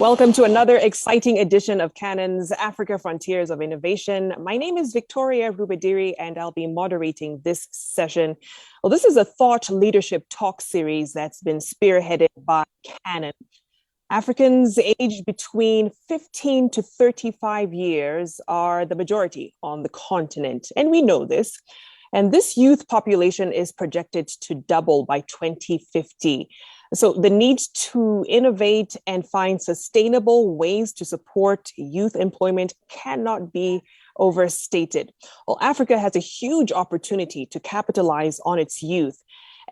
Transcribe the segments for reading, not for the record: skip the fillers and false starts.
Welcome to another exciting edition of Canon's Africa Frontiers of Innovation. My name is Victoria Rubadiri, and I'll be moderating this session. Well, this is a thought leadership talk series that's been spearheaded by Canon. Africans aged between 15 to 35 years are the majority on the continent, and we know this. And this youth population is projected to double by 2050. So the need to innovate and find sustainable ways to support youth employment cannot be overstated. Well, Africa has a huge opportunity to capitalize on its youth,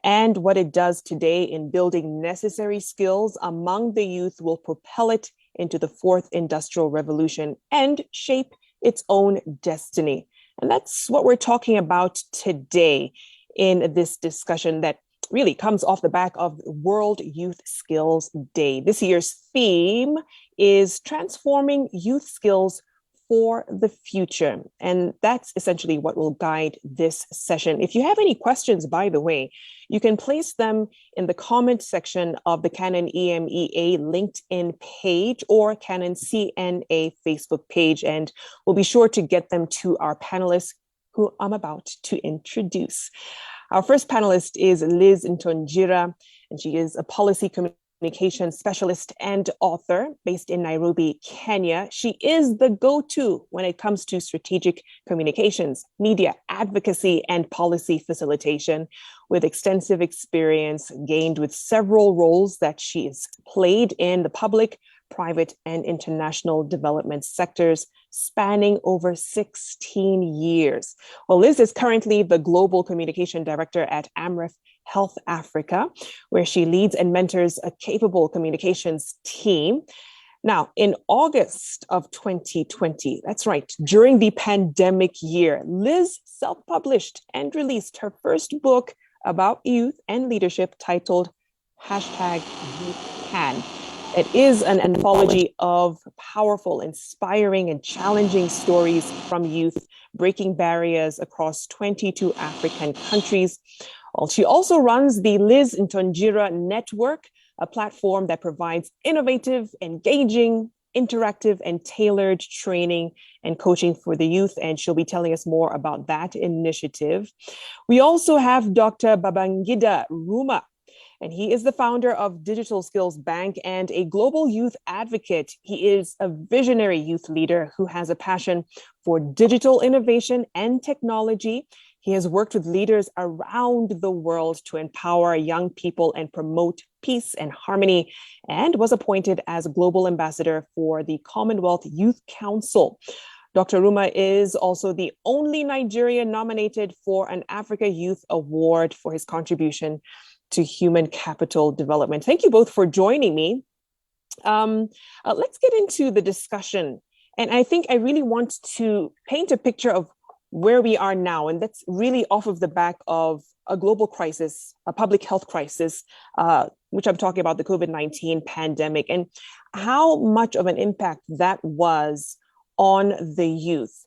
and what it does today in building necessary skills among the youth will propel it into the fourth industrial revolution and shape its own destiny. And that's what we're talking about today in this discussion that really comes off the back of World Youth Skills Day. This year's theme is transforming youth skills for the future. And that's essentially what will guide this session. If you have any questions, by the way, you can place them in the comment section of the Canon EMEA LinkedIn page or Canon CNA Facebook page, and we'll be sure to get them to our panelists who I'm about to introduce. Our first panelist is Lizz Ntonjira, and she is a policy communication specialist and author based in Nairobi, Kenya. She is the go-to when it comes to strategic communications, media advocacy, and policy facilitation, with extensive experience gained with several roles that she has played in the public, private, and international development sectors, spanning over 16 years. Well, Lizz is currently the Global Communication Director at Amref Health Africa, where she leads and mentors a capable communications team. Now, in August of 2020, that's right, during the pandemic year, Lizz self-published and released her first book about youth and leadership titled #YouthCan. It is an anthology of powerful, inspiring, and challenging stories from youth, breaking barriers across 22 African countries. Well, she also runs the Lizz Ntonjira Network, a platform that provides innovative, engaging, interactive, and tailored training and coaching for the youth. And she'll be telling us more about that initiative. We also have Dr. Babangida Ruma, and he is the founder of Digital Skills Bank and a global youth advocate. He is a visionary youth leader who has a passion for digital innovation and technology. He has worked with leaders around the world to empower young people and promote peace and harmony, and was appointed as global ambassador for the Commonwealth Youth Council. Dr. Ruma is also the only Nigerian nominated for an Africa Youth Award for his contribution to human capital development. Thank you both for joining me. Let's get into the discussion. And I think I really want to paint a picture of where we are now. And that's really off of the back of a global crisis, a public health crisis, which I'm talking about, the COVID-19 pandemic, and how much of an impact that was on the youth.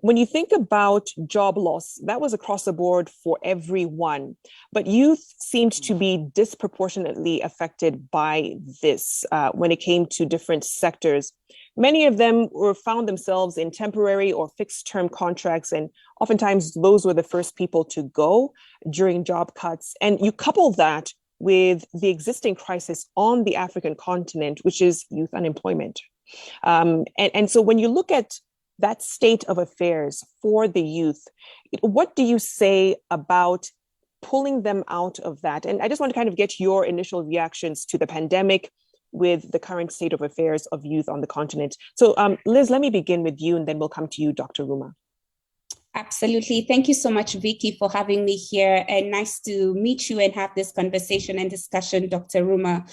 When you think about job loss, that was across the board for everyone, but youth seemed to be disproportionately affected by this when it came to different sectors. Many of them found themselves in temporary or fixed term contracts, and oftentimes those were the first people to go during job cuts. And you couple that with the existing crisis on the African continent, which is youth unemployment. And so when you look at that state of affairs for the youth, what do you say about pulling them out of that? And I just want to kind of get your initial reactions to the pandemic with the current state of affairs of youth on the continent. So Lizz, let me begin with you, and then we'll come to you, Dr. Ruma. Absolutely. Thank you so much, Vicky, for having me here. And nice to meet you and have this conversation and discussion, Dr. Ruma.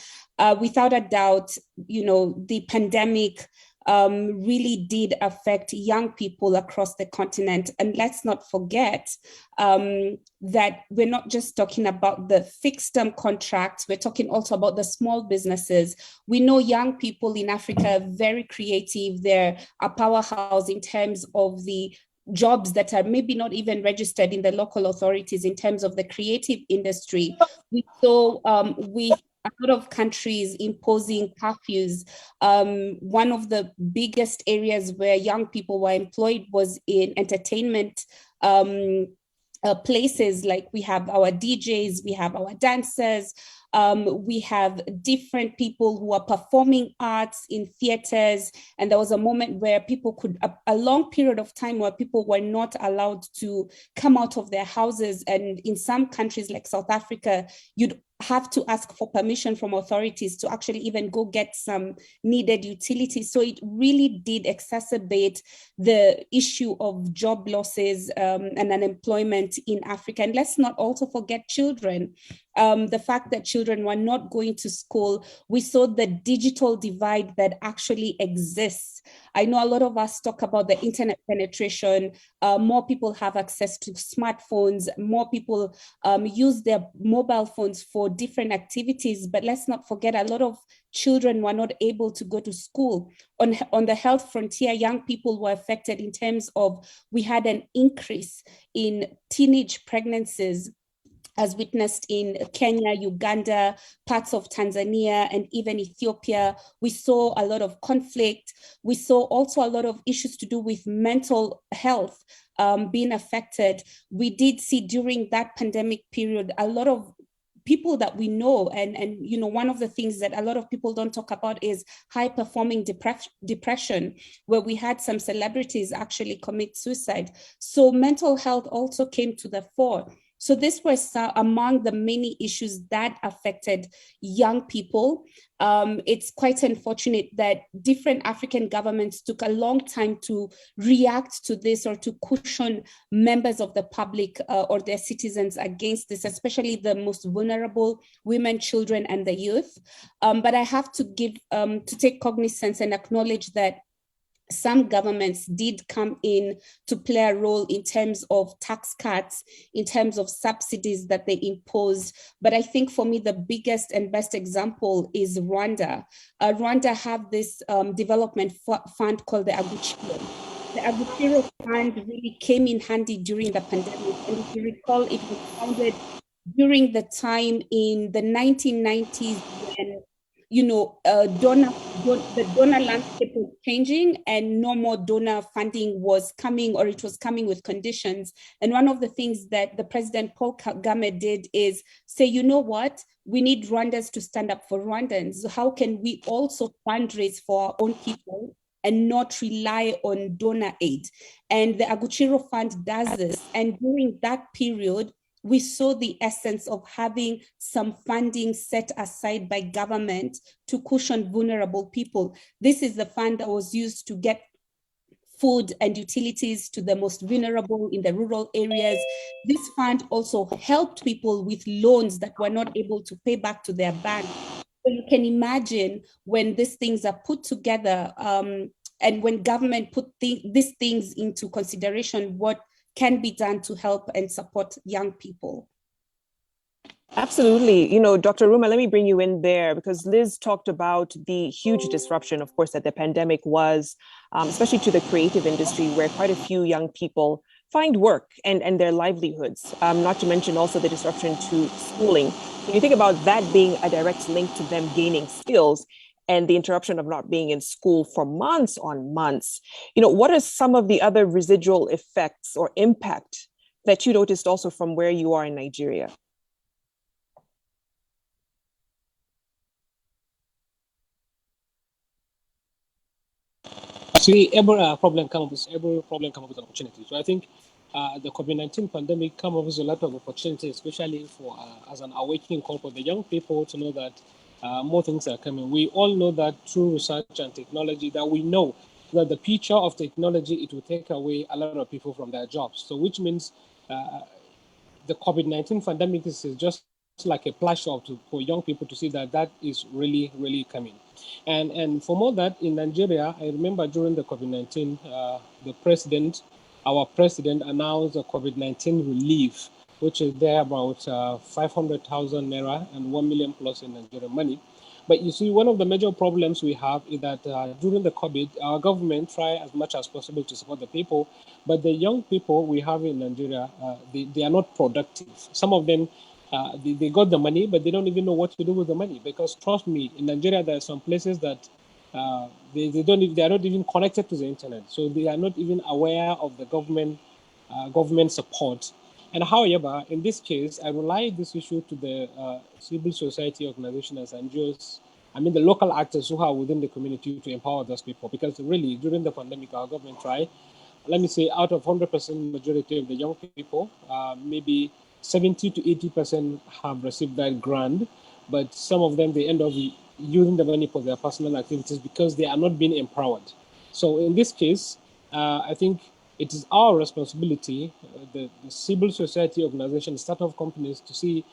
Without a doubt, the pandemic really did affect young people across the continent. And let's not forget that we're not just talking about the fixed term contracts, we're talking also about the small businesses. We know young people in Africa are very creative. They're a powerhouse in terms of the jobs that are maybe not even registered in the local authorities in terms of the creative industry. We saw with a lot of countries imposing curfews. One of the biggest areas where young people were employed was in entertainment places. Like we have our DJs, we have our dancers, we have different people who are performing arts in theaters. And there was a moment where people a long period of time where people were not allowed to come out of their houses. And in some countries like South Africa, you'd have to ask for permission from authorities to actually even go get some needed utilities. So it really did exacerbate the issue of job losses and unemployment in Africa. And let's not also forget children. The fact that children were not going to school, we saw the digital divide that actually exists. I know a lot of us talk about the internet penetration. More people have access to smartphones. More people use their mobile phones for different activities. But let's not forget, a lot of children were not able to go to school. On the health frontier, young people were affected in terms of, we had an increase in teenage pregnancies, as witnessed in Kenya, Uganda, parts of Tanzania, and even Ethiopia. We saw a lot of conflict. We saw also a lot of issues to do with mental health being affected. We did see during that pandemic period a lot of people that we know, and you know, one of the things that a lot of people don't talk about is high performing depression, where we had some celebrities actually commit suicide. So mental health also came to the fore. So this was among the many issues that affected young people. It's quite unfortunate that different African governments took a long time to react to this, or to cushion members of the public or their citizens against this, especially the most vulnerable, women, children, and the youth. But I have to take cognizance and acknowledge that some governments did come in to play a role in terms of tax cuts, in terms of subsidies that they imposed. But I think for me, the biggest and best example is Rwanda. Rwanda have this development fund called the Aguchiro. The Aguchiro fund really came in handy during the pandemic. And if you recall, it was founded during the time in the 1990s when, you know, the donor landscape was changing and no more donor funding was coming, or it was coming with conditions. And one of the things that the President Paul Kagame did is say, you know what, we need Rwandans to stand up for Rwandans. How can we also fundraise for our own people and not rely on donor aid? And the Aguchiro Fund does this. And during that period, we saw the essence of having some funding set aside by government to cushion vulnerable people. This is the fund that was used to get food and utilities to the most vulnerable in the rural areas. This fund also helped people with loans that were not able to pay back to their bank. So you can imagine when these things are put together, and when government put these things into consideration, what can be done to help and support young people. Absolutely. You know, Dr. Ruma, let me bring you in there, because Liz talked about the huge disruption, of course, that the pandemic was, especially to the creative industry, where quite a few young people find work and their livelihoods, not to mention also the disruption to schooling. When you think about that being a direct link to them gaining skills, and the interruption of not being in school for months on months, you know, what are some of the other residual effects or impact that you noticed also from where you are in Nigeria? Actually, every problem comes with opportunity. So I think the COVID-19 pandemic came up with a lot of opportunities, especially for as an awakening call for the young people to know that more things are coming. We all know that through research and technology, that we know that the future of technology, it will take away a lot of people from their jobs. So which means the COVID-19 pandemic is just like a flash of for young people to see that that is really, really coming. And for more that, in Nigeria, I remember during the COVID-19, our president announced a COVID-19 relief, which is there about 500,000 naira and 1 million plus in Nigerian money. But you see, one of the major problems we have is that during the COVID, our government try as much as possible to support the people, but the young people we have in Nigeria, they are not productive. Some of them they got the money, but they don't even know what to do with the money. Because trust me, in Nigeria, there are some places that they are not even connected to the internet, so they are not even aware of the government support. And however, in this case, I rely this issue to the civil society organizations and NGOs. I mean, the local actors who are within the community to empower those people. Because really, during the pandemic, our government tried. Let me say, out of 100% majority of the young people, maybe 70 to 80% have received that grant, but some of them, they end up using the money for their personal activities because they are not being empowered. So in this case, I think it is our responsibility, the civil society organizations, startup companies, to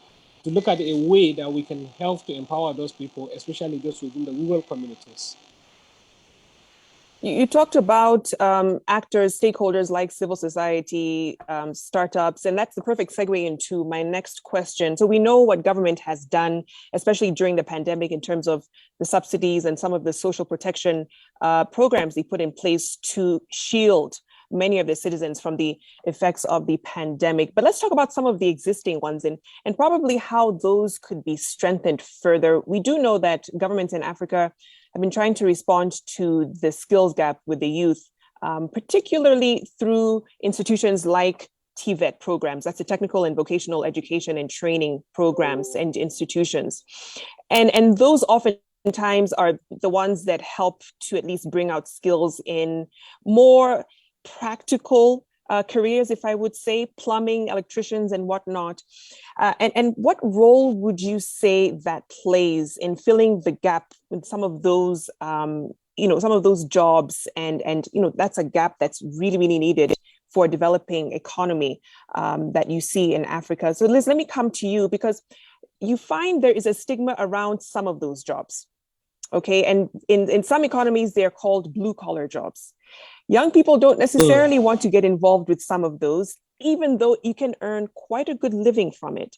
look at a way that we can help to empower those people, especially those within the rural communities. You talked about actors, stakeholders like civil society, startups, and that's the perfect segue into my next question. So we know what government has done, especially during the pandemic, in terms of the subsidies and some of the social protection programs they put in place to shield many of the citizens from the effects of the pandemic. But let's talk about some of the existing ones and probably how those could be strengthened further. We do know that governments in Africa have been trying to respond to the skills gap with the youth, particularly through institutions like TVET programs. That's the technical and vocational education and training programs and institutions. And those oftentimes are the ones that help to at least bring out skills in more practical careers, if I would say, plumbing, electricians, and whatnot. And what role would you say that plays in filling the gap with some of those, some of those jobs? And that's a gap that's really, really needed for a developing economy that you see in Africa. So Liz, let me come to you, because you find there is a stigma around some of those jobs. Okay, and in some economies, they're called blue-collar jobs. Young people don't necessarily want to get involved with some of those, even though you can earn quite a good living from it.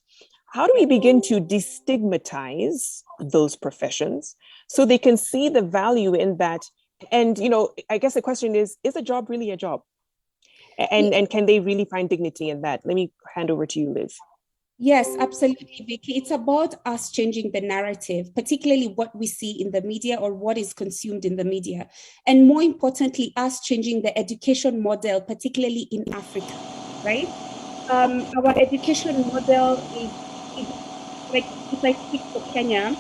How do we begin to destigmatize those professions so they can see the value in that? And, I guess the question is a job really a job? And can they really find dignity in that? Let me hand over to you, Liz. Yes, absolutely, Vicky. It's about us changing the narrative, particularly what we see in the media or what is consumed in the media. And more importantly, us changing the education model, particularly in Africa, right? Our education model is like, if I speak for Kenya,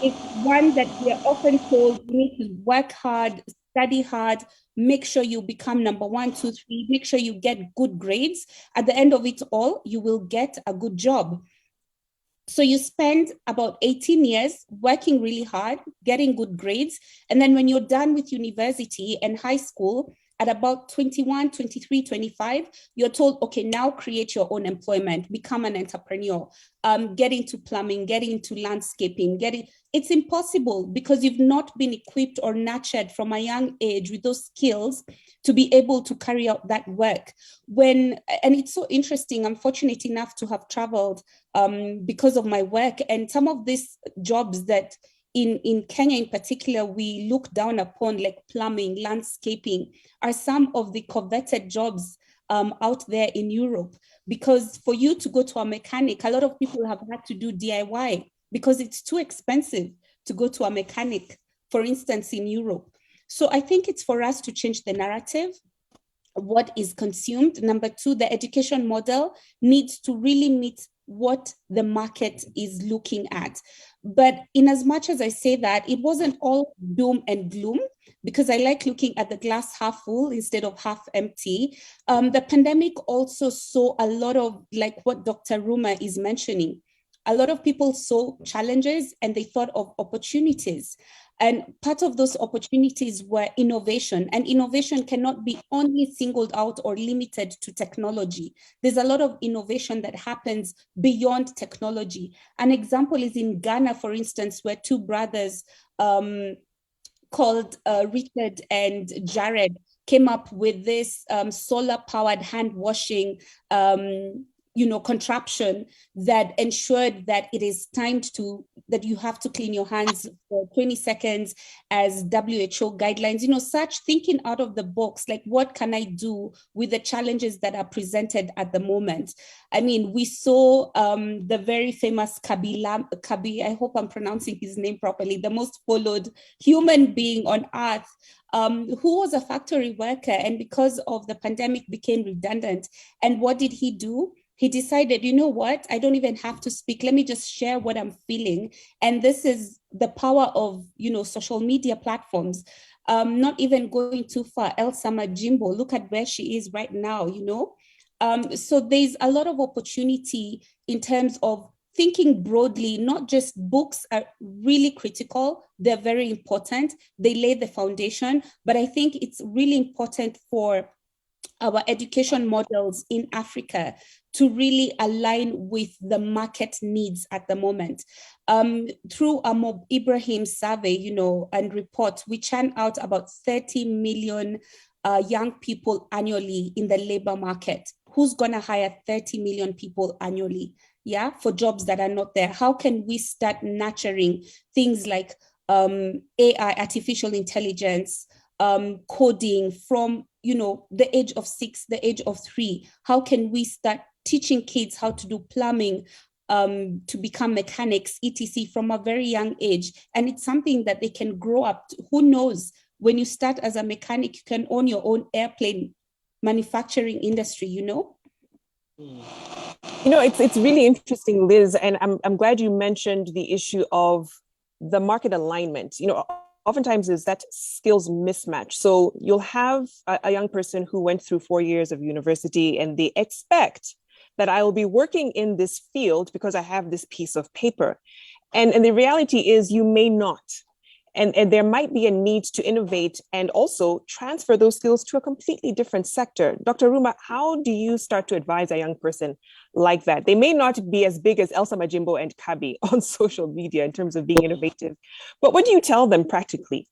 it's one that we are often told you need to work hard, study hard, make sure you become number 1, 2, 3, make sure you get good grades. At the end of it all, you will get a good job. So you spend about 18 years working really hard, getting good grades. And then when you're done with university and high school, at about 21, 23, 25, you're told, okay, now create your own employment, become an entrepreneur, get into plumbing, get into landscaping, it's impossible because you've not been equipped or nurtured from a young age with those skills to be able to carry out that work. And it's so interesting, I'm fortunate enough to have traveled because of my work, and some of these jobs that in Kenya in particular, we look down upon, like plumbing, landscaping, are some of the coveted jobs out there in Europe. Because for you to go to a mechanic, a lot of people have had to do DIY because it's too expensive to go to a mechanic, for instance, in Europe. So I think it's for us to change the narrative, what is consumed. Number 2, the education model needs to really meet what the market is looking at. But in as much as I say that, it wasn't all doom and gloom, because I like looking at the glass half full instead of half empty. The pandemic also saw a lot of, like what Dr. Ruma is mentioning, a lot of people saw challenges and they thought of opportunities. And part of those opportunities were innovation. And innovation cannot be only singled out or limited to technology. There's a lot of innovation that happens beyond technology. An example is in Ghana, for instance, where 2 brothers called Richard and Jared came up with this solar-powered hand washing contraption that ensured that it is timed that you have to clean your hands for 20 seconds as WHO guidelines, such thinking out of the box, like what can I do with the challenges that are presented at the moment? I mean, we saw the very famous Kabi, I hope I'm pronouncing his name properly, the most followed human being on earth, who was a factory worker, and because of the pandemic became redundant. And what did he do? He decided, you know what, I don't even have to speak. Let me just share what I'm feeling. And this is the power of, social media platforms. Not even going too far, Elsa Majimbo, look at where she is right now, So there's a lot of opportunity in terms of thinking broadly. Not just books are really critical. They're very important. They lay the foundation, but I think it's really important for our education models in Africa to really align with the market needs at the moment. Through Amob Ibrahim survey, and report, we churn out about 30 million young people annually in the labor market. Who's gonna hire 30 million people annually, for jobs that are not there? How can we start nurturing things like AI, artificial intelligence, coding from the age of 6, the age of 3? How can we start teaching kids how to do plumbing, to become mechanics, etc., from a very young age? And it's something that they can grow up to. Who knows, when you start as a mechanic, you can own your own airplane manufacturing industry, It's really interesting, Liz, and I'm glad you mentioned the issue of the market alignment. Oftentimes is that skills mismatch. So you'll have a young person who went through 4 years of university and they expect that I will be working in this field because I have this piece of paper. And the reality is you may not. And there might be a need to innovate and also transfer those skills to a completely different sector. Dr. Ruma, how do you start to advise a young person like that? They may not be as big as Elsa Majimbo and Kabi on social media in terms of being innovative, but what do you tell them practically?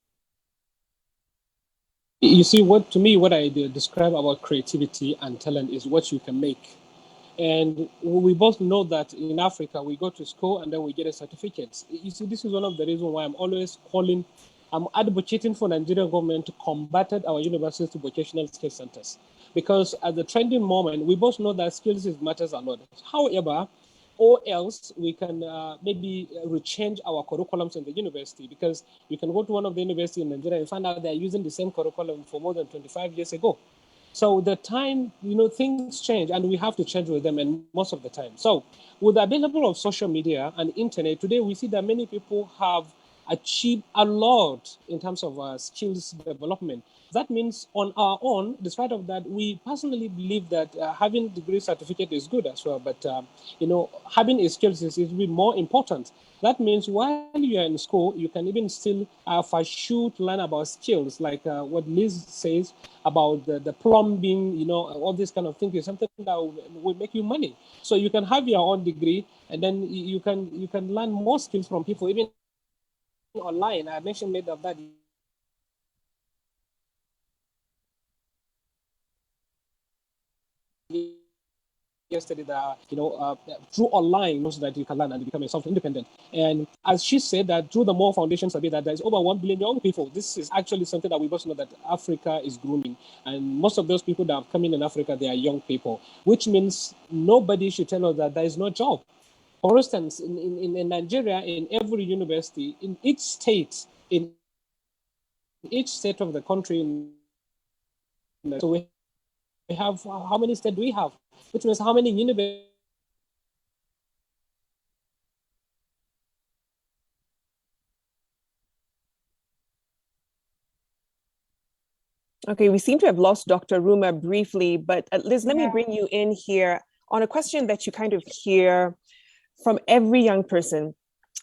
You see, what I describe about creativity and talent is what you can make. And we both know that in Africa, we go to school and then we get a certificate. You see, this is one of the reasons why I'm advocating for Nigerian government to combat our universities to vocational skill centers. Because at the trending moment, we both know that skills matters a lot. However, or else we can maybe rechange our curriculums in the university, because you can go to one of the universities in Nigeria and find out they're using the same curriculum for more than 25 years ago. So the time, things change and we have to change with them, and most of the time. So with the available of social media and internet, today we see that many people have achieved a lot in terms of skills development. That means on our own, despite of that, we personally believe that having degree certificate is good as well, but having a skills is really more important. That means while you are in school, you can even still pursue to learn about skills, like what Liz says about the plumbing, all this kind of thing is something that will make you money. So you can have your own degree, and then you can learn more skills from people, even online. I mentioned made of that yesterday, that through online, so that you can learn and become self-independent. And as she said, that through the More Foundation survey, that there's over 1 billion young people. This is actually something that we both know, that Africa is grooming, and most of those people that have come in Africa, they are young people, which means nobody should tell us that there is no job. For instance, in Nigeria, in every university, in each state of the country, so we have, how many states do we have? Which means how many universities? Okay, we seem to have lost Dr. Ruma briefly, but Liz, let me bring you in here on a question that you kind of hear from every young person,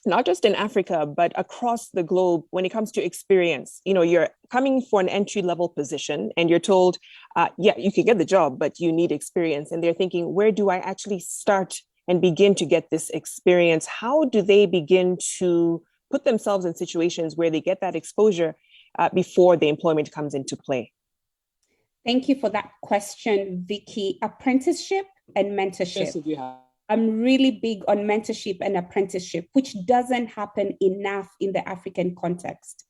not just in Africa, but across the globe when it comes to experience. You're coming for an entry-level position and you're told, yeah, you can get the job, but you need experience. And they're thinking, where do I actually start and begin to get this experience? How do they begin to put themselves in situations where they get that exposure before the employment comes into play? Thank you for that question, Vicky. Apprenticeship and mentorship. Yes, we have. I'm really big on mentorship and apprenticeship, which doesn't happen enough in the African context.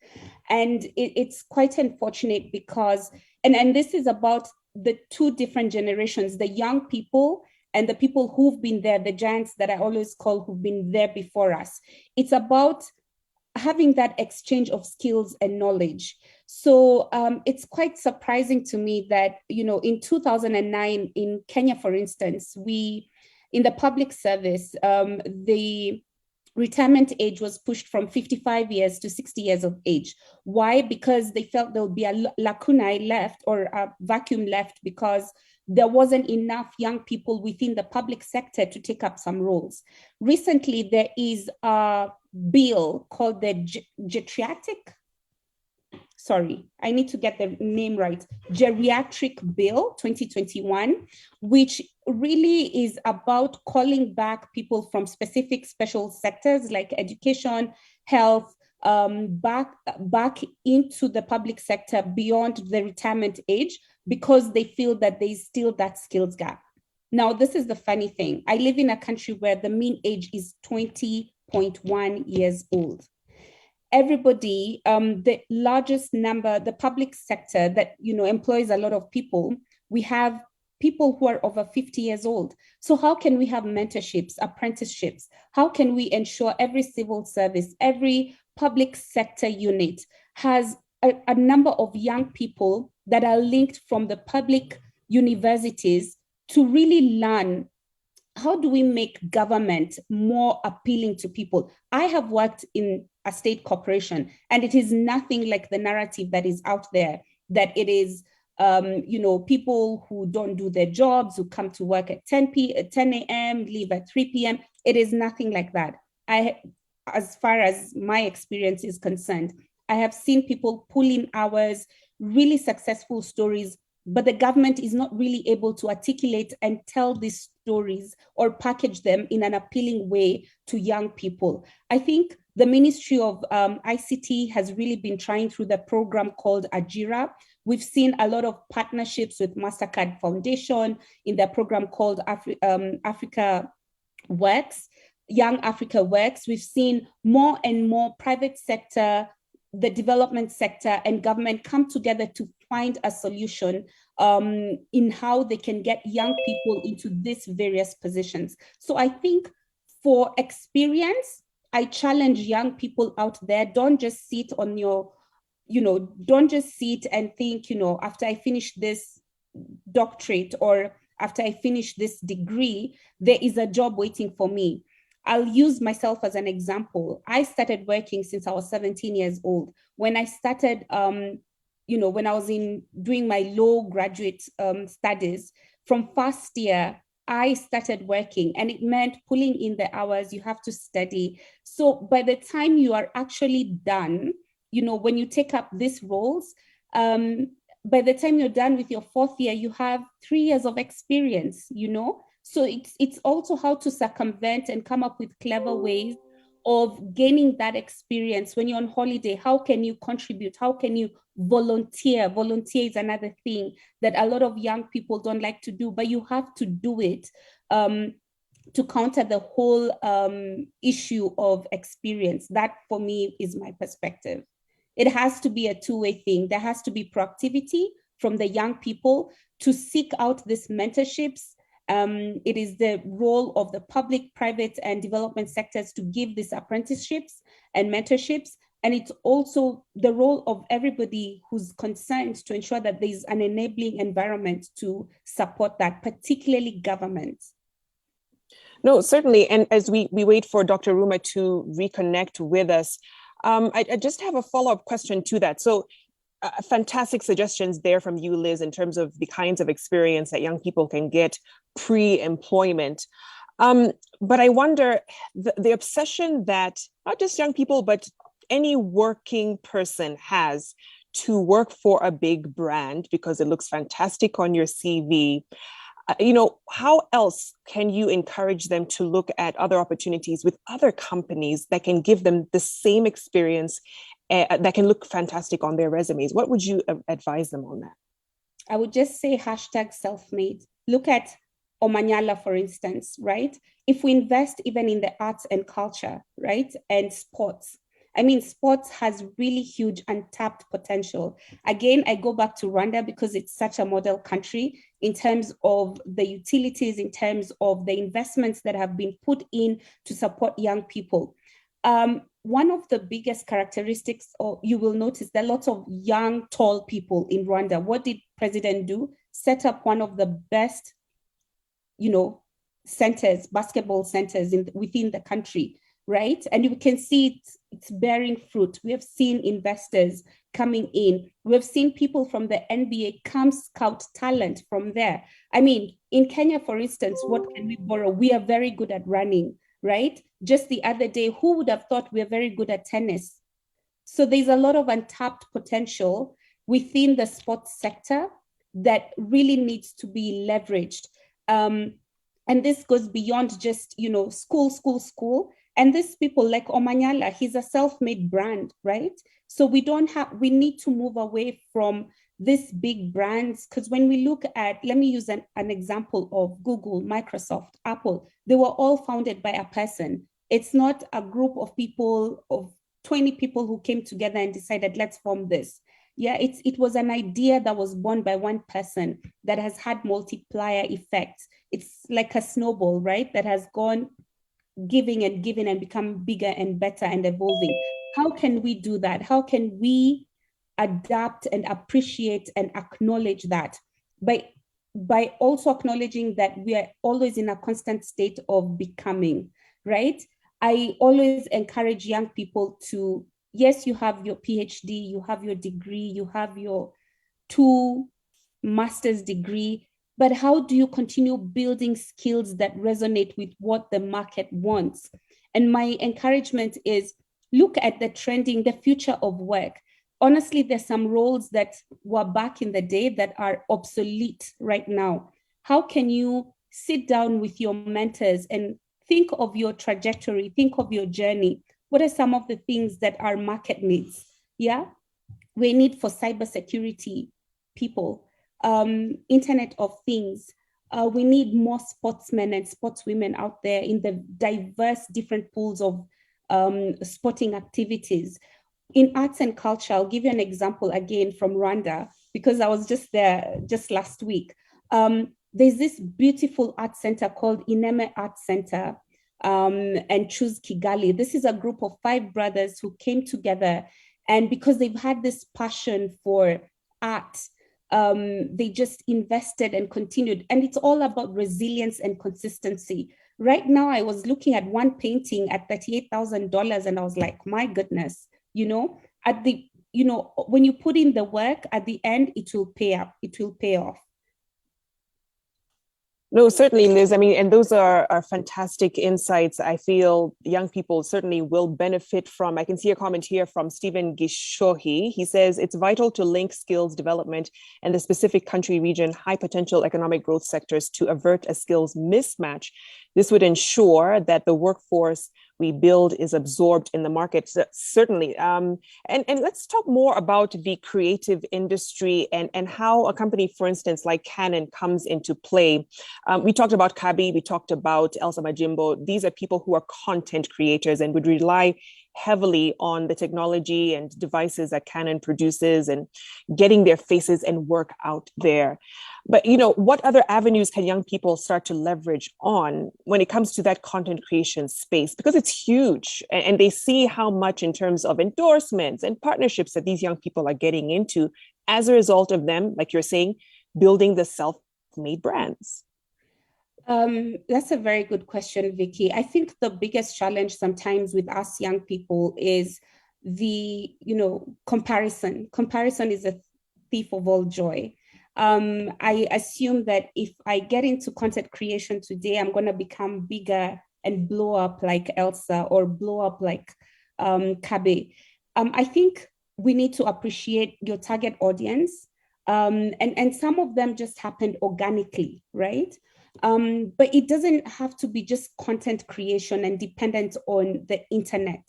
And it's quite unfortunate because, and this is about the two different generations, the young people and the people who've been there, the giants that I always call who've been there before us. It's about having that exchange of skills and knowledge. So it's quite surprising to me that, in 2009 in Kenya, for instance, in the public service, the retirement age was pushed from 55 years to 60 years of age. Why? Because they felt there would be a lacunae left or a vacuum left because there wasn't enough young people within the public sector to take up some roles. Recently, there is a bill called the geriatric, sorry, I need to get the name right, Geriatric Bill 2021, which really is about calling back people from specific special sectors like education, health, back into the public sector beyond the retirement age because they feel that there's still that skills gap. Now, this is the funny thing. I live in a country where the mean age is 20.1 years old. Everybody, the largest number, the public sector that, employs a lot of people, we have people who are over 50 years old. So how can we have mentorships, apprenticeships? How can we ensure every civil service, every public sector unit has a number of young people that are linked from the public universities to really learn how do we make government more appealing to people? I have worked in a state corporation, and it is nothing like the narrative that is out there, that it is people who don't do their jobs, who come to work at 10 a.m., leave at 3 p.m. It is nothing like that. As far as my experience is concerned, I have seen people pull in hours, really successful stories, but the government is not really able to articulate and tell these stories or package them in an appealing way to young people. I think the Ministry of ICT has really been trying through the program called Ajira. We've seen a lot of partnerships with MasterCard Foundation in their program called Africa Works, Young Africa Works. We've seen more and more private sector, the development sector, and government come together to find a solution in how they can get young people into these various positions. So I think for experience, I challenge young people out there, don't just sit on your, don't just sit and think, after I finish this doctorate or after I finish this degree, there is a job waiting for me. I'll use myself as an example. I started working since I was 17 years old. When I started, when I was doing my law graduate studies, from first year, I started working, and it meant pulling in the hours. You have to study. So by the time you are actually done, when you take up these roles, by the time you're done with your fourth year, you have 3 years of experience, So it's also how to circumvent and come up with clever ways of gaining that experience. When you're on holiday, how can you contribute? How can you volunteer? Volunteer is another thing that a lot of young people don't like to do, but you have to do it to counter the whole issue of experience. That, for me, is my perspective. It has to be a two-way thing. There has to be proactivity from the young people to seek out these mentorships. It is the role of the public, private, and development sectors to give these apprenticeships and mentorships. And it's also the role of everybody who's concerned to ensure that there's an enabling environment to support that, particularly governments. No, certainly. And as we wait for Dr. Ruma to reconnect with us, I just have a follow-up question to that. So fantastic suggestions there from you, Liz, in terms of the kinds of experience that young people can get pre-employment. But I wonder, the obsession that not just young people, but any working person has to work for a big brand because it looks fantastic on your CV. How else can you encourage them to look at other opportunities with other companies that can give them the same experience that can look fantastic on their resumes? What would you advise them on that? I would just say #selfmade. Look at Omanyala, for instance, right? If we invest even in the arts and culture, right, and sports, I mean, sports has really huge untapped potential. Again, I go back to Rwanda because it's such a model country in terms of the utilities, in terms of the investments that have been put in to support young people. One of the biggest characteristics, or you will notice there are lots of young, tall people in Rwanda. What did President do? Set up one of the best, centers, basketball centers within the country, right? And you can see it's bearing fruit. We have seen investors coming in. We have seen people from the NBA come scout talent from there. I mean, in Kenya, for instance, what can we borrow? We are very good at running, right? Just the other day, who would have thought we're very good at tennis? So there's a lot of untapped potential within the sports sector that really needs to be leveraged. And this goes beyond just, school. And these people like Omanyala, he's a self-made brand, right? So we need to move away from these big brands, because when we look at, let me use an example of Google, Microsoft, Apple, they were all founded by a person. It's not a group of people, of 20 people who came together and decided, let's form this. Yeah, it was an idea that was born by one person that has had multiplier effects. It's like a snowball, right? That has gone giving and giving and become bigger and better and evolving. How can we do that? How can we adapt and appreciate and acknowledge that by also acknowledging that we are always in a constant state of becoming, right? I always encourage young people to, yes, you have your PhD, you have your degree, you have your 2 master's degree, but how do you continue building skills that resonate with what the market wants? And my encouragement is look at the trending, the future of work. Honestly, there's some roles that were back in the day that are obsolete right now. How can you sit down with your mentors and think of your trajectory, think of your journey? What are some of the things that our market needs? Yeah, we need for cybersecurity people, Internet of Things. We need more sportsmen and sportswomen out there in the diverse different pools of sporting activities. In arts and culture, I'll give you an example again from Rwanda, because I was just there just last week. There's this beautiful art center called Ineme Art Center and Choose Kigali. This is a group of 5 brothers who came together, and because they've had this passion for art, they just invested and continued. And it's all about resilience and consistency. Right now, I was looking at one painting at $38,000, and I was like, my goodness, when you put in the work, at the end, it will pay up, it will pay off. No, certainly, Liz. I mean, and those are fantastic insights. I feel young people certainly will benefit from. I can see a comment here from Stephen Gishohi. He says it's vital to link skills development and the specific country, region, high potential economic growth sectors to avert a skills mismatch. This would ensure that the workforce we build is absorbed in the market, certainly. And let's talk more about the creative industry and how a company, for instance, like Canon comes into play. We talked about Kabi, we talked about Elsa Majimbo. These are people who are content creators and would rely heavily on the technology and devices that Canon produces and getting their faces and work out there. But, what other avenues can young people start to leverage on when it comes to that content creation space? Because it's huge, and they see how much in terms of endorsements and partnerships that these young people are getting into as a result of them, like you're saying, building the self-made brands. That's a very good question, Vicky. I think the biggest challenge sometimes with us young people is the, comparison. Comparison is a thief of all joy. I assume that if I get into content creation today, I'm going to become bigger and blow up like Elsa or blow up like Kabe. I think we need to appreciate your target audience. And some of them just happened organically, right? But it doesn't have to be just content creation and dependent on the internet.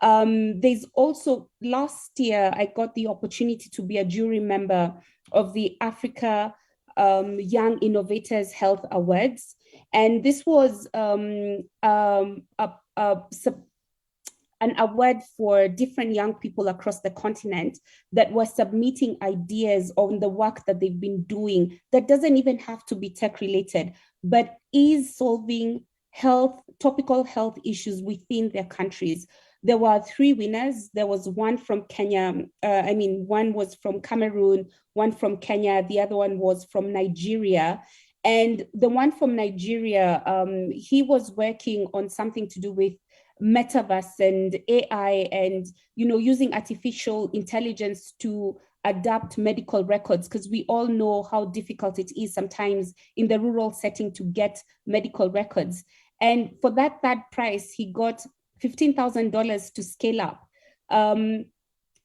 There's also, last year, I got the opportunity to be a jury member of the Africa Young Innovators Health Awards. And this was an award for different young people across the continent that were submitting ideas on the work that they've been doing that doesn't even have to be tech related, but is solving topical health issues within their countries. There were 3 winners. There was one from Kenya. One was from Cameroon, one from Kenya, the other one was from Nigeria. And the one from Nigeria, he was working on something to do with metaverse and AI and, using artificial intelligence to adapt medical records, because we all know how difficult it is sometimes in the rural setting to get medical records. And for that third prize, he got $15,000 to scale up.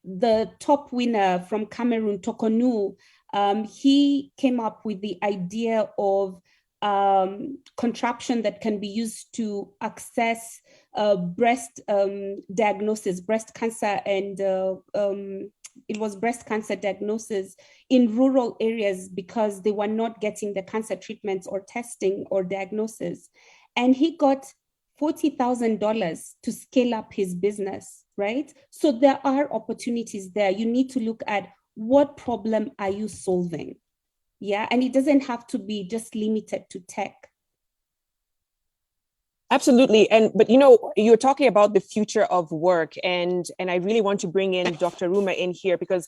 The top winner from Cameroon, Tokonu, he came up with the idea of contraption that can be used to access breast diagnosis, breast cancer, and it was breast cancer diagnosis in rural areas because they were not getting the cancer treatments or testing or diagnosis. And he got $40,000 to scale up his business, right? So there are opportunities there. You need to look at what problem are you solving? Yeah, and it doesn't have to be just limited to tech. Absolutely. But you're talking about the future of work, and I really want to bring in Dr. Ruma in here because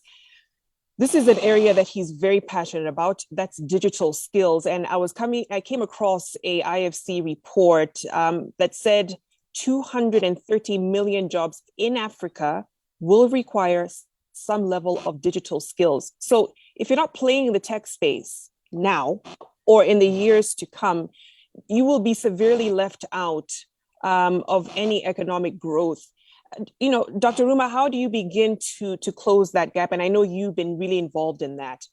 this is an area that he's very passionate about. That's digital skills. And I came across a IFC report that said 230 million jobs in Africa will require some level of digital skills. So if you're not playing in the tech space now or in the years to come, you will be severely left out of any economic growth. Dr. Ruma, how do you begin to close that gap? And I know you've been really involved in that.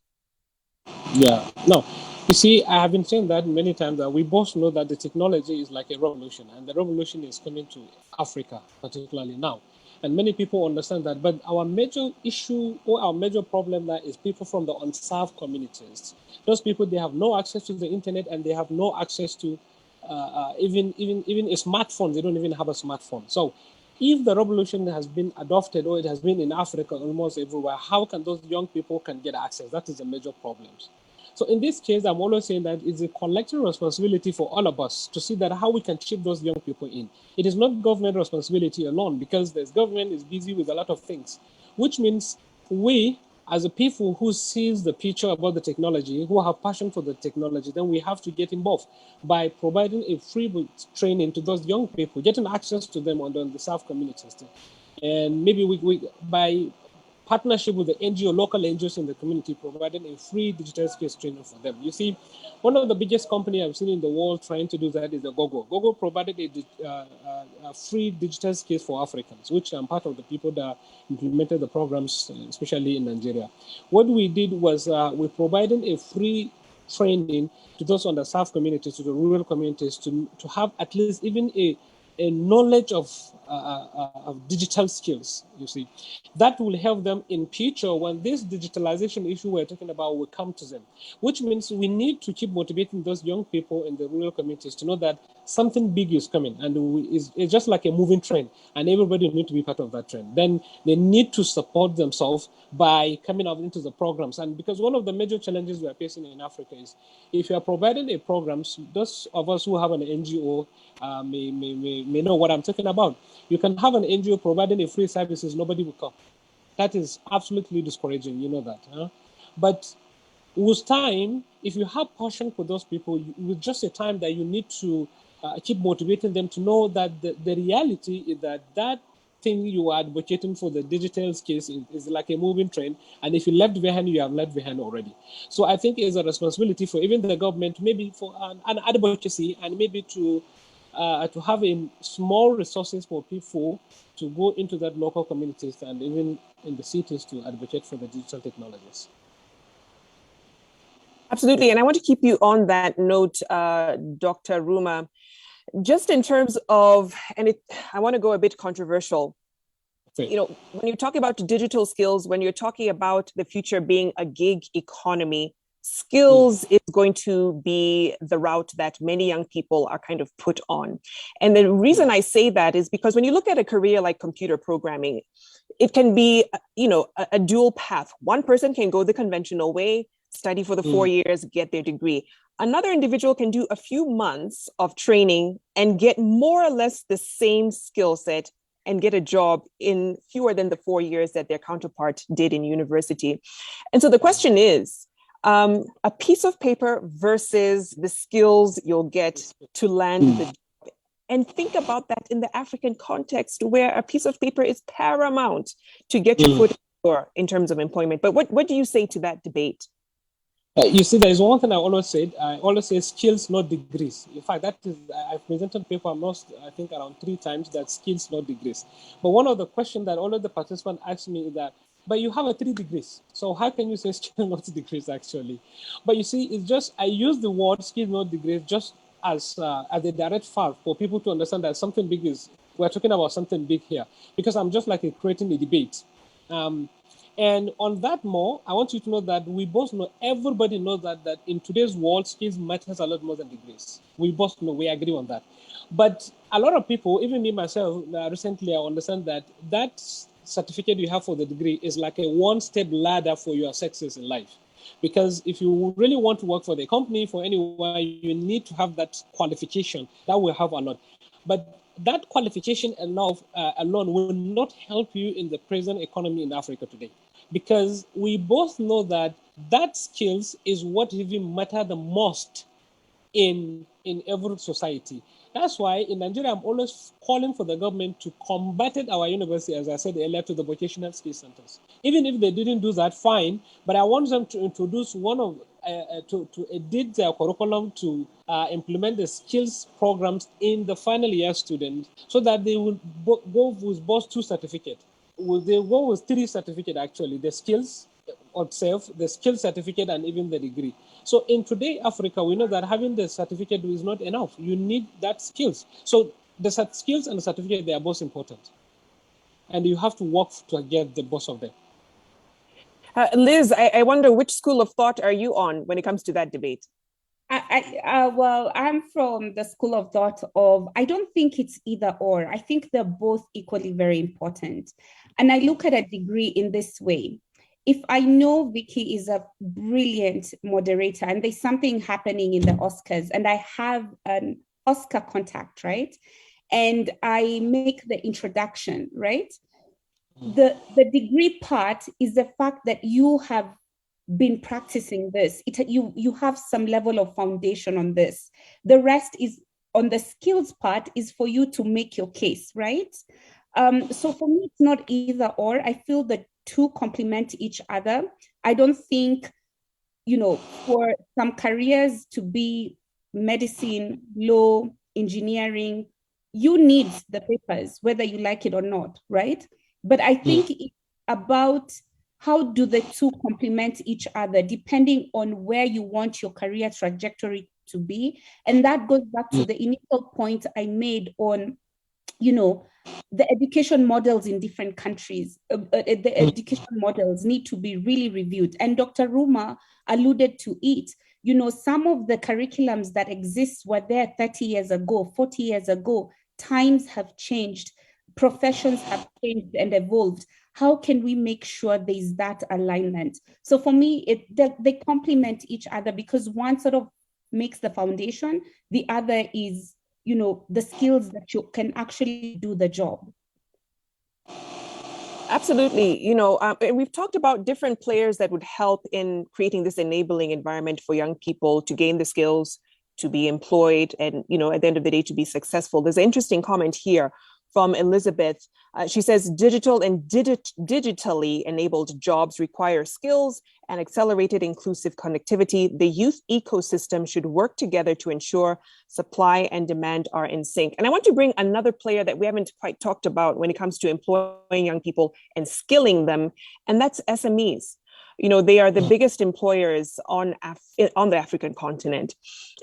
Yeah, no, you see, I have been saying that many times that we both know that the technology is like a revolution, and the revolution is coming to Africa, particularly now. And many people understand that. But our major issue or our major problem there is people from the unserved communities. Those people, they have no access to the internet and they have no access to even a smartphone. They don't even have a smartphone. So if the revolution has been adopted or it has been in Africa almost everywhere, how can those young people can get access? That is the major problem. So in this case, I'm always saying that it's a collective responsibility for all of us to see that how we can chip those young people in. It is not government responsibility alone because the government is busy with a lot of things, which means we, as a people who sees the picture about the technology, who have passion for the technology, then we have to get involved by providing a free training to those young people, getting access to them on the South communities. And maybe we by partnership with the NGO, local NGOs in the community, providing a free digital skills training for them. You see, one of the biggest companies I've seen in the world trying to do that is the Gogo. Gogo provided a free digital skills for Africans, which I'm part of the people that implemented the programs, especially in Nigeria. What we did was we provided a free training to those on the South communities, to the rural communities, to have at least even a knowledge of digital skills, you see. That will help them in future when this digitalization issue we're talking about will come to them, which means we need to keep motivating those young people in the rural communities to know that something big is coming and it's just like a moving train and everybody needs to be part of that train. Then they need to support themselves by coming out into the programs. And because one of the major challenges we are facing in Africa is if you are providing a program, those of us who have an NGO may know what I'm talking about. You can have an NGO providing a free services, nobody will come. That is absolutely discouraging, you know that. Huh? But with time, if you have passion for those people, with just a time that you need to keep motivating them to know that the reality is that thing you are advocating for, the digital skills, is like a moving train. And if you left behind, you have left behind already. So I think it's a responsibility for even the government, maybe for an advocacy and maybe to have a small resources for people to go into that local communities and even in the cities to advocate for the digital technologies. Absolutely. And I want to keep you on that note, Dr. Ruma, just in terms of, I want to go a bit controversial. Okay. When you're talking about digital skills, when you're talking about the future being a gig economy, skills is going to be the route that many young people are kind of put on. And the reason I say that is because when you look at a career like computer programming, it can be, a dual path. One person can go the conventional way, study for the 4 years, get their degree. Another individual can do a few months of training and get more or less the same skill set and get a job in fewer than the 4 years that their counterpart did in university. And so the question is, a piece of paper versus the skills you'll get to land the job. And think about that in the African context, where a piece of paper is paramount to get your foot in the door in terms of employment. But what do you say to that debate? You see, there is one thing I always said. I always say skills, not degrees. In fact, that is, I've presented paper almost, I think, around 3 times, that skills, not degrees. But one of the questions that all of the participants ask me is that, but you have 3 degrees. So how can you say skills, not degrees, actually? But you see, it's just, I use the word skills, not degrees, just as a direct fact for people to understand that something big is, we're talking about something big here. Because I'm just like creating a debate. And on that more, I want you to know that we both know, everybody knows that in today's world, skills matters a lot more than degrees. We both know, we agree on that. But a lot of people, even me myself, recently I understand that certificate you have for the degree is like a one-step ladder for your success in life. Because if you really want to work for the company, for anyone, you need to have that qualification. That will help a lot. But that qualification alone will not help you in the present economy in Africa today. Because we both know that skills is what even matter the most in every society. That's why in Nigeria, I'm always calling for the government to combat it, our university, as I said earlier, to the vocational skill centers. Even if they didn't do that, fine. But I want them to introduce to edit their curriculum to implement the skills programs in the final year students, so that they will go with both 2 certificates. They go with 3 certificates, actually, the skills itself, the skill certificate, and even the degree. So in today Africa, we know that having the certificate is not enough. You need that skills. So the skills and the certificate, they are both important. And you have to work to get the both of them. Liz, I wonder, which school of thought are you on when it comes to that debate? Well, I'm from the school of thought of, I don't think it's either or. I think they're both equally very important. And I look at a degree in this way. If I know Vicky is a brilliant moderator and there's something happening in the Oscars and I have an Oscar contact, right? And I make the introduction, right? The degree part is the fact that you have been practicing this. You have some level of foundation on this. The rest is on the skills part is for you to make your case, right? So for me, it's not either or. I feel the 2 complement each other. I don't think, for some careers to be medicine, law, engineering, you need the papers, whether you like it or not, right? But I think it's about how do the 2 complement each other, depending on where you want your career trajectory to be. And that goes back to the initial point I made on, the education models in different countries. The education models need to be really reviewed. And Dr. Ruma alluded to it. Some of the curriculums that exist were there 30 years ago, 40 years ago. Times have changed. Professions have changed and evolved. How can we make sure there's that alignment? So for me, they complement each other, because one sort of makes the foundation, the other is the skills that you can actually do the job. Absolutely. We've talked about different players that would help in creating this enabling environment for young people to gain the skills, to be employed, and, at the end of the day, to be successful. There's an interesting comment here from Elizabeth. She says, digital and digitally enabled jobs require skills and accelerated inclusive connectivity. The youth ecosystem should work together to ensure supply and demand are in sync. And I want to bring another player that we haven't quite talked about when it comes to employing young people and skilling them, and that's SMEs. They are the biggest employers on the African continent.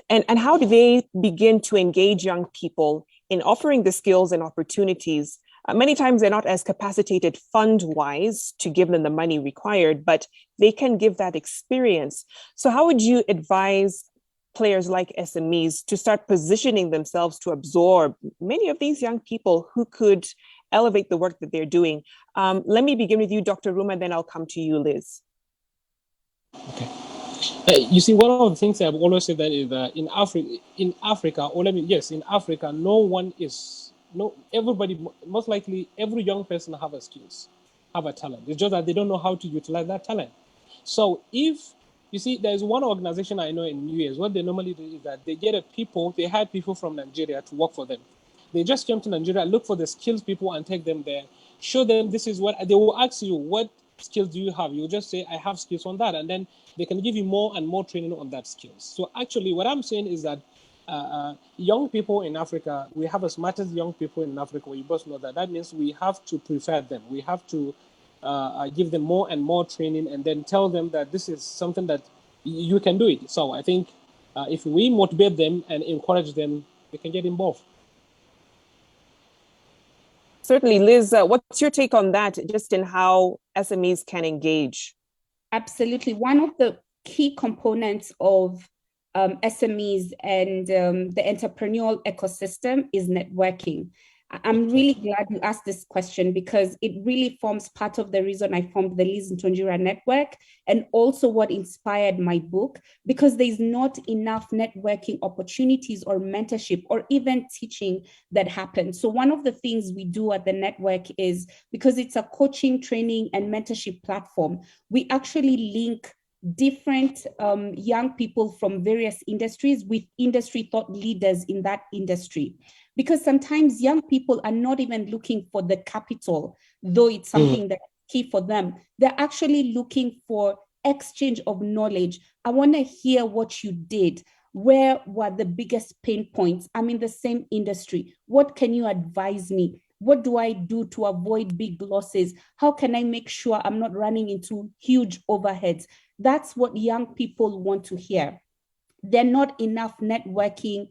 And how do they begin to engage young people in offering the skills and opportunities Many times they're not as capacitated fund-wise to give them the money required, but they can give that experience. So how would you advise players like SMEs to start positioning themselves to absorb many of these young people who could elevate the work that they're doing? Let me begin with you, Dr. Ruma, then I'll come to you, Liz. Okay. You see, one of the things I've always said that is that in Africa, in Africa, everybody, most likely every young person have a skills, have a talent. It's just that they don't know how to utilize that talent. So if you see, there's one organization I know in US, what they normally do is that they hire people from Nigeria to work for them. They just came to Nigeria, look for the skills people and take them there, show them this is what they will ask you, what skills do you have? You just say, I have skills on that. And then they can give you more and more training on that skills. So actually what I'm saying is that young people in Africa, we have as much as young people in Africa, we both know that. That means we have to prefer them. We have to give them more and more training and then tell them that this is something that you can do it. So I think if we motivate them and encourage them, they can get involved. Certainly, Liz, what's your take on that, just in how SMEs can engage? Absolutely. One of the key components of SMEs and the entrepreneurial ecosystem is networking. I'm really glad you asked this question because it really forms part of the reason I formed the Lizz Ntonjira Network and also what inspired my book, because there's not enough networking opportunities or mentorship or even teaching that happens. So one of the things we do at the network is, because it's a coaching, training, and mentorship platform, we actually link different young people from various industries with industry thought leaders in that industry. Because sometimes young people are not even looking for the capital, though it's something that's key for them. They're actually looking for exchange of knowledge. I want to hear what you did. Where were the biggest pain points? I'm in the same industry. What can you advise me? What do I do to avoid big losses? How can I make sure I'm not running into huge overheads? That's what young people want to hear. There are not enough networking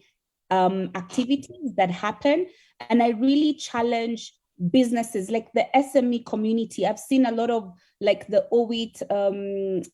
activities that happen. And I really challenge businesses like the SME community. I've seen a lot of like the OWIT,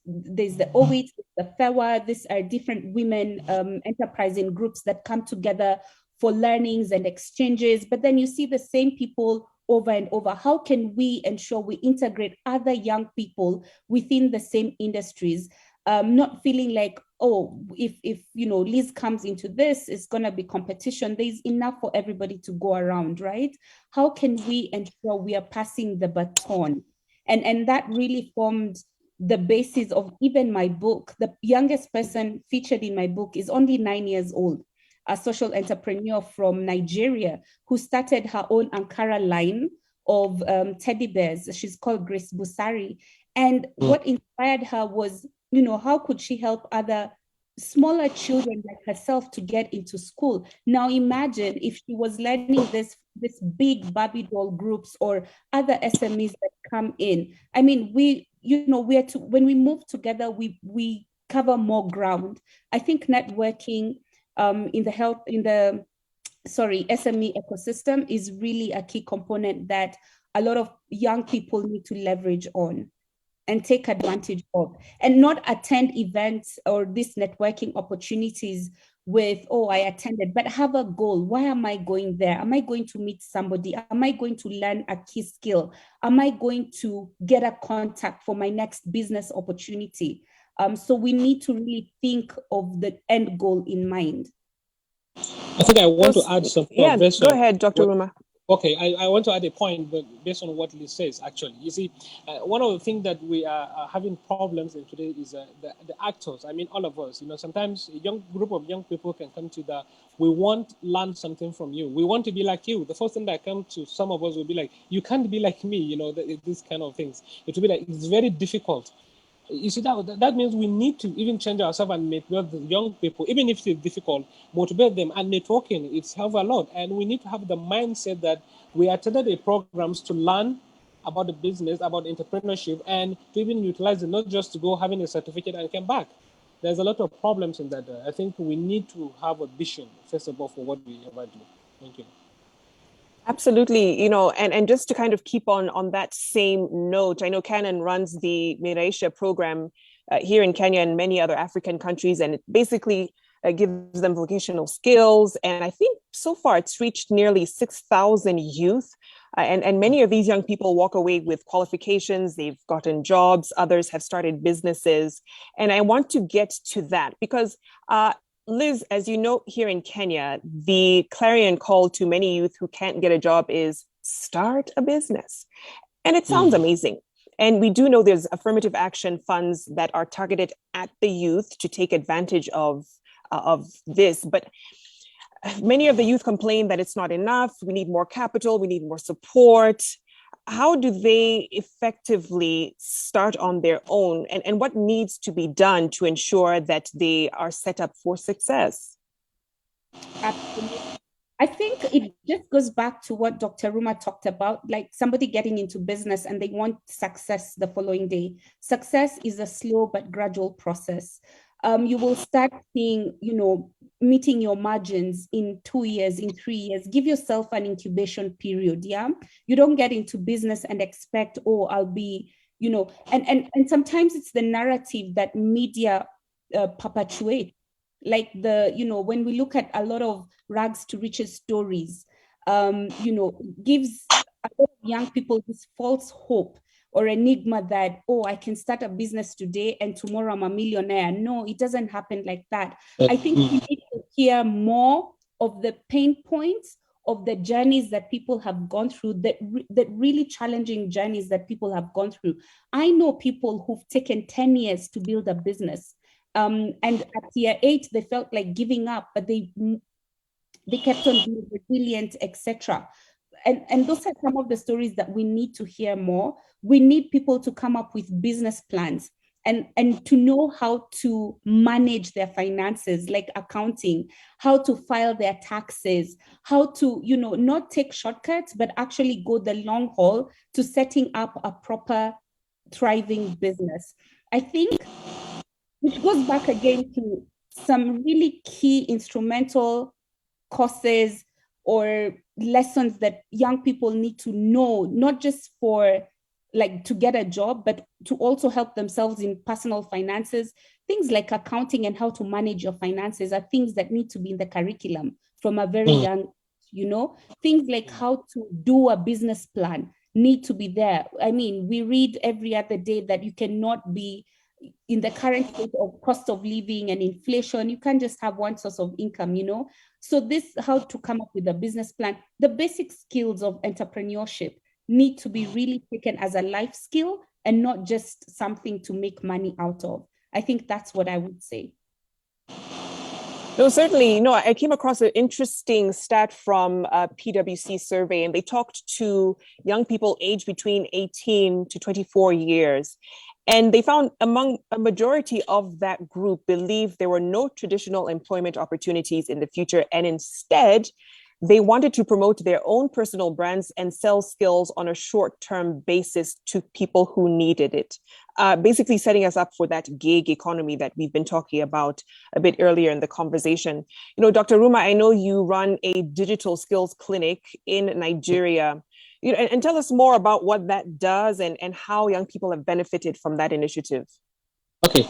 there's the OWIT, the FEWA, these are different women enterprising groups that come together for learnings and exchanges. But then you see the same people over and over. How can we ensure we integrate other young people within the same industries? Not feeling like, oh, if Liz comes into this, it's going to be competition. There's enough for everybody to go around, right? How can we ensure we are passing the baton? And that really formed the basis of even my book. The youngest person featured in my book is only 9 years old, a social entrepreneur from Nigeria who started her own Ankara line of teddy bears. She's called Grace Busari. And what inspired her was, how could she help other smaller children like herself to get into school? Now imagine if she was learning this big Barbie doll groups or other SMEs that come in. I mean, when we move together, we cover more ground. I think networking in the SME ecosystem is really a key component that a lot of young people need to leverage on and take advantage of, and not attend events or these networking opportunities with, oh, I attended, but have a goal. Why am I going there? Am I going to meet somebody? Am I going to learn a key skill? Am I going to get a contact for my next business opportunity? So we need to really think of the end goal in mind. I think I want to add something. Yeah, go ahead, Dr. Ruma. Okay, I want to add a point, but based on what Liz says, actually. You see, one of the things that we are having problems in today is the actors. I mean, all of us, sometimes a group of young people can come to we want to learn something from you. We want to be like you. The first thing that comes to some of us will be like, you can't be like me, this kind of things. It will be like, it's very difficult. You see, that means we need to even change ourselves and motivate the young people, even if it's difficult, motivate them. And networking, it's helped a lot. And we need to have the mindset that we attended the programs to learn about the business, about entrepreneurship, and to even utilize it, not just to go having a certificate and come back. There's a lot of problems in that. I think we need to have a vision, first of all, for what we ever do. Thank you. Absolutely, and just to kind of keep on that same note, I know Canon runs the Maisha program here in Kenya and many other African countries, and it basically gives them vocational skills. And I think so far it's reached nearly 6,000 youth. And many of these young people walk away with qualifications, they've gotten jobs, others have started businesses. And I want to get to that because Liz, as you know, here in Kenya, the clarion call to many youth who can't get a job is start a business. And it sounds amazing. And we do know there's affirmative action funds that are targeted at the youth to take advantage of this. But many of the youth complain that it's not enough. We need more capital, we need more support. How do they effectively start on their own? And what needs to be done to ensure that they are set up for success? Absolutely. I think it just goes back to what Dr. Ruma talked about, like somebody getting into business and they want success the following day. Success is a slow but gradual process. You will start seeing, meeting your margins in 2 years, in 3 years. Give yourself an incubation period. Yeah. You don't get into business and expect, oh, I'll be, and sometimes it's the narrative that media perpetuate. Like when we look at a lot of rags to riches stories, gives a lot of young people this false hope or enigma that, oh, I can start a business today and tomorrow I'm a millionaire. No, it doesn't happen like that. I think we need to hear more of the pain points of the journeys that people have gone through, that really challenging journeys that people have gone through. I know people who've taken 10 years to build a business. And at year 8, they felt like giving up, but they kept on being resilient, etc. And those are some of the stories that we need to hear more. We need people to come up with business plans and to know how to manage their finances, like accounting, how to file their taxes, how to, not take shortcuts, but actually go the long haul to setting up a proper, thriving business. I think, which goes back again to some really key instrumental courses or lessons that young people need to know, not just for like to get a job, but to also help themselves in personal finances. Things like accounting and how to manage your finances are things that need to be in the curriculum from a very young, things like how to do a business plan need to be there. I mean, we read every other day that you cannot be in the current state of cost of living and inflation, you can't just have one source of income, So this, how to come up with a business plan, the basic skills of entrepreneurship need to be really taken as a life skill and not just something to make money out of. I think that's what I would say. No, certainly. I came across an interesting stat from a PwC survey, and they talked to young people aged between 18 to 24 years. And they found among a majority of that group believed there were no traditional employment opportunities in the future. And instead, they wanted to promote their own personal brands and sell skills on a short-term basis to people who needed it. Basically setting us up for that gig economy that we've been talking about a bit earlier in the conversation. Dr. Ruma, I know you run a digital skills clinic in Nigeria. And tell us more about what that does and how young people have benefited from that initiative. Okay.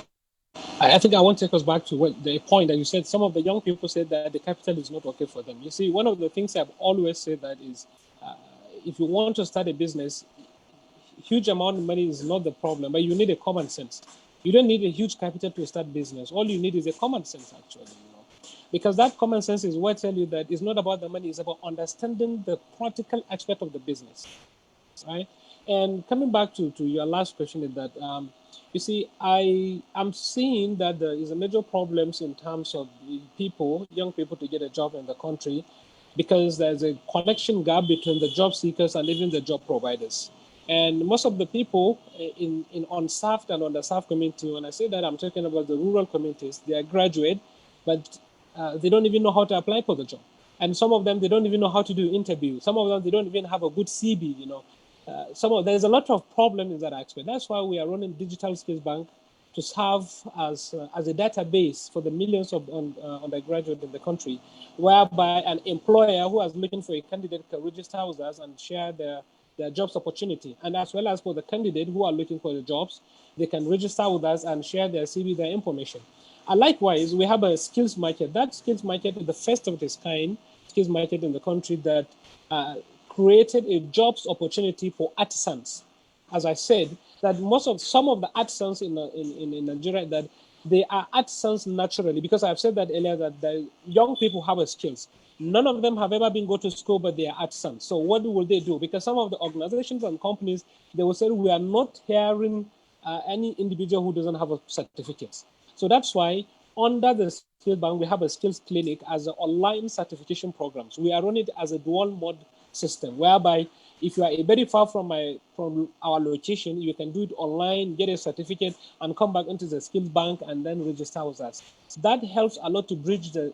I think I want to take us back to the point that you said. Some of the young people said that the capital is not okay for them. You see, one of the things I've always said that is, if you want to start a business, huge amount of money is not the problem, but you need a common sense. You don't need a huge capital to start business. All you need is a common sense, actually. Because that common sense is what I tell you that it's not about the money, it's about understanding the practical aspect of the business, right? And coming back to your last question is that, you see, I am seeing that there is a major problems in terms of young people to get a job in the country because there's a connection gap between the job seekers and even the job providers. And most of the people in unserved and underserved community, when I say that, I'm talking about the rural communities, they are graduate, but they don't even know how to apply for the job. And some of them, they don't even know how to do interviews. Some of them, they don't even have a good CV, there's a lot of problems in that aspect. That's why we are running Digital Skills Bank to serve as a database for the millions of undergraduates in the country, whereby an employer who is looking for a candidate can register with us and share their jobs opportunity. And as well as for the candidate who are looking for the jobs, they can register with us and share their CV, their information. And likewise, we have a skills market. That skills market is the first of its kind skills market in the country that created a jobs opportunity for artisans. As I said, that some of the artisans in Nigeria, that they are artisans naturally, because I've said that earlier, that the young people have a skills. None of them have ever been go to school, but they are artisans. So what will they do? Because some of the organizations and companies, they will say, we are not hiring any individual who doesn't have a certificate. So that's why under the Skill Bank, we have a skills clinic as an online certification programs. We are running it as a dual mode system, whereby if you are very far from our location, you can do it online, get a certificate, and come back into the skills bank and then register with us. That helps a lot to bridge the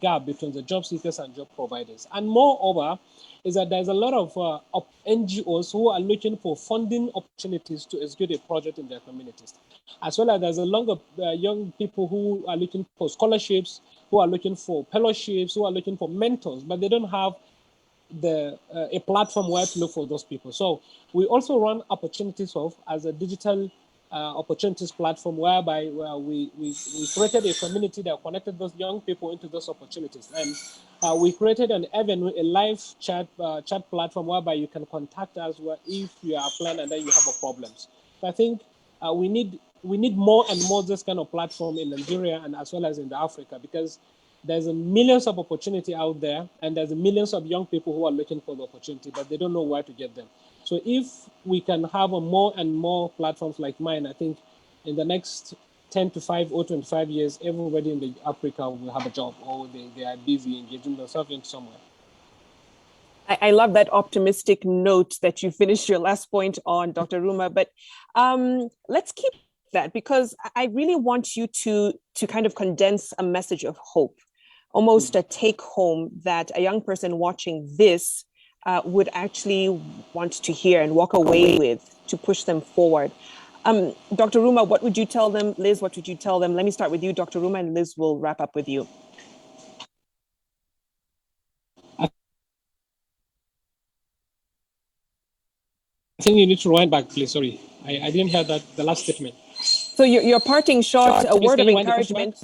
gap between the job seekers and job providers. And moreover, is that there's a lot of NGOs who are looking for funding opportunities to execute a project in their communities. As well as there's a lot of young people who are looking for scholarships, who are looking for fellowships, who are looking for mentors, but they don't have a platform where to look for those people. So we also run opportunities as a digital opportunities platform, whereby we created a community that connected those young people into those opportunities. And we created an avenue, a live chat platform, whereby you can contact us if you are applying and then you have a problems. So I think we need more and more this kind of platform in Nigeria and as well as in the Africa, because there's millions of opportunity out there, and there's millions of young people who are looking for the opportunity, but they don't know where to get them. So if we can have more and more platforms like mine, I think in the next 10 to 5 or 25 years, everybody in Africa will have a job, or they are busy engaging themselves in somewhere. I love that optimistic note that you finished your last point on, Dr. Ruma, but let's keep that, because I really want you to kind of condense a message of hope, almost a take home that a young person watching this would actually want to hear and walk away with to push them forward. Dr. Ruma, what would you tell them? Liz, what would you tell them? Let me start with you, Dr. Ruma, and Liz will wrap up with you. I think you need to rewind back, please. Sorry, I didn't hear the last statement. So your parting shot, a word of encouragement.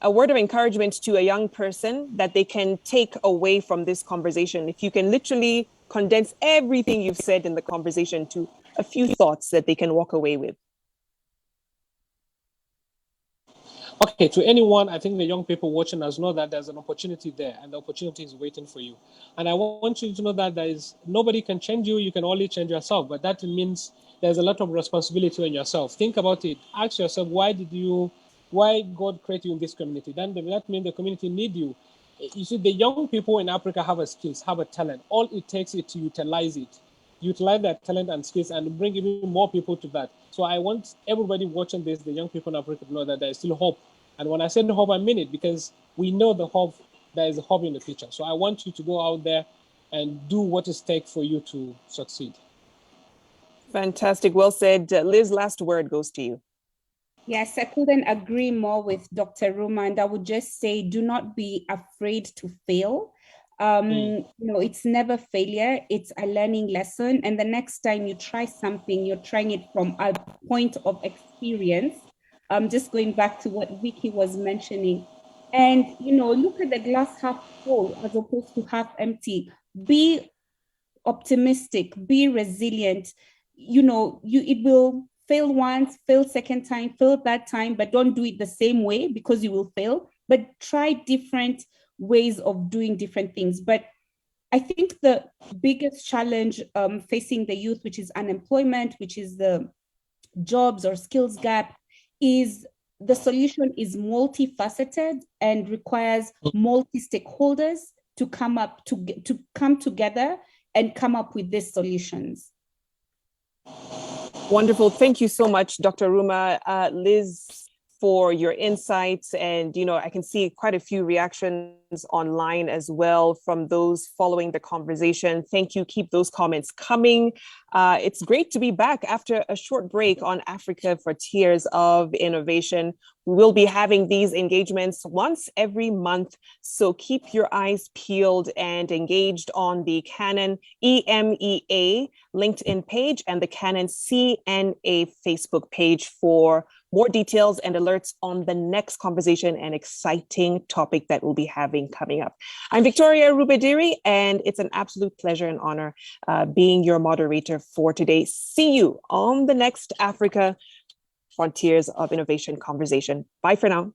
A word of encouragement to a young person that they can take away from this conversation. If you can literally condense everything you've said in the conversation to a few thoughts that they can walk away with. Okay, to anyone, I think the young people watching us know that there's an opportunity there, and the opportunity is waiting for you. And I want you to know that nobody can change you, you can only change yourself, but that means there's a lot of responsibility on yourself. Think about it. Ask yourself, why God created you in this community? Then that means the community need you. You see, the young people in Africa have a skills, have a talent. All it takes is to utilize that talent and skills, and bring even more people to that. So I want everybody watching this, the young people in Africa, to know that there is still hope. And when I say hope, I mean it, because we know there is a hope in the future. So I want you to go out there and do what it takes for you to succeed. Fantastic. Well said. Liz, last word goes to you. Yes, I couldn't agree more with Dr. Ruma, and I would just say, do not be afraid to fail. It's never failure, it's a learning lesson. And the next time you try something, you're trying it from a point of experience. Just going back to what Vicky was mentioning. And, look at the glass half full as opposed to half empty. Be optimistic, be resilient. It will fail once, fail second time, fail third time, but don't do it the same way, because you will fail. But try different ways of doing different things. But I think the biggest challenge facing the youth, which is unemployment, which is the jobs or skills gap, is the solution is multifaceted and requires multi-stakeholders to come together and come up with these solutions. Wonderful. Thank you so much, Dr. Ruma. Liz, for your insights. And, I can see quite a few reactions online as well from those following the conversation. Thank you. Keep those comments coming. It's great to be back after a short break on Africa Frontiers of Innovation. We will be having these engagements once every month, so keep your eyes peeled and engaged on the Canon EMEA LinkedIn page and the Canon CNA Facebook page for more details and alerts on the next conversation and exciting topic that we'll be having coming up. I'm Victoria Rubediri, and it's an absolute pleasure and honor being your moderator for today. See you on the next Africa Frontiers of Innovation conversation. Bye for now.